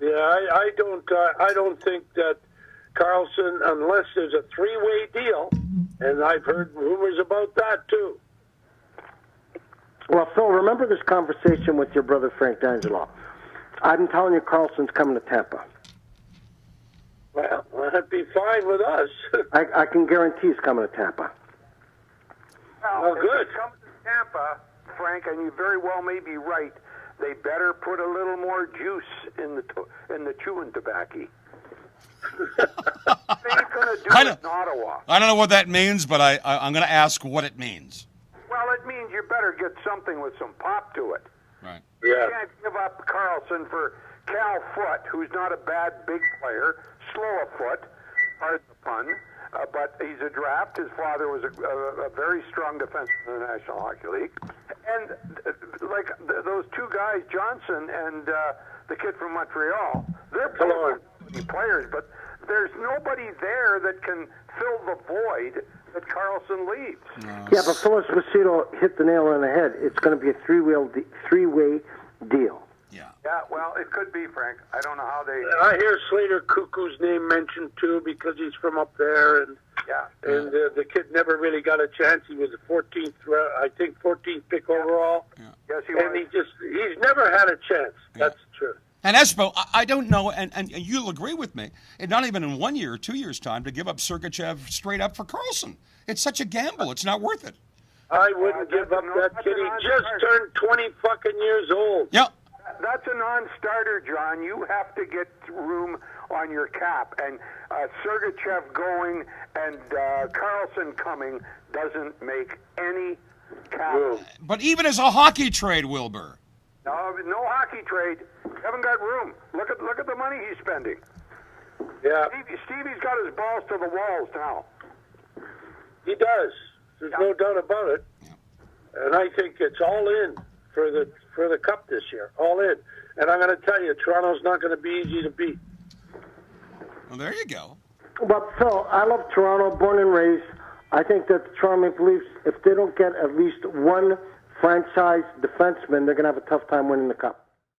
Yeah, I don't think that Karlsson, unless there's a three-way deal, and I've heard rumors about that too. Well, Phil, remember this conversation with your brother Frank D'Angelo. I'm telling you, Karlsson's coming to Tampa. Well, that'd be fine with us. I can guarantee he's coming to Tampa. Well, good. If he comes to Tampa, Frank, and you very well may be right, they better put a little more juice in the chewing tobacco. They ain't going to do it in Ottawa. I don't know what that means, but I'm going to ask what it means. Well, it means you better get something with some pop to it. Right. Yeah. You can't give up Karlsson for Cal Foote, who's not a bad big player, slow of foot, pardon the pun, but he's a draft. His father was a very strong defenseman in the National Hockey League. And like those two guys, Johnson and the kid from Montreal, they're both players, but there's nobody there that can fill the void that Karlsson leaves. No. Yeah, but Phyllis Macedo hit the nail on the head. It's going to be a three-way deal. Yeah, well, it could be, Frank. I don't know how they... I hear Slater Cuckoo's name mentioned, too, because he's from up there, and the kid never really got a chance. He was the 14th, I think, 14th pick overall. Yeah. Yes, he was. And he's never had a chance. That's true. And Espo, I don't know, and you'll agree with me, it's not even in 1 year or 2 years' time to give up Sergachev straight up for Karlsson. It's such a gamble. It's not worth it. I wouldn't give up that kid. He just turned 20 fucking years old. Yep. That's a non-starter, John. You have to get room on your cap. And Sergachev going and Karlsson coming doesn't make any cap room. But even as a hockey trade, Wilbur. No hockey trade. Haven't got room. Look at the money he's spending. Yeah. Stevie's got his balls to the walls now. He does. There's no doubt about it. And I think it's all in for the Cup this year. All in. And I'm going to tell you, Toronto's not going to be easy to beat. Well, there you go. But, Phil, I love Toronto, born and raised. I think that the Toronto Maple Leafs, if they don't get at least one franchise defenseman, they're going to have a tough time winning the Cup.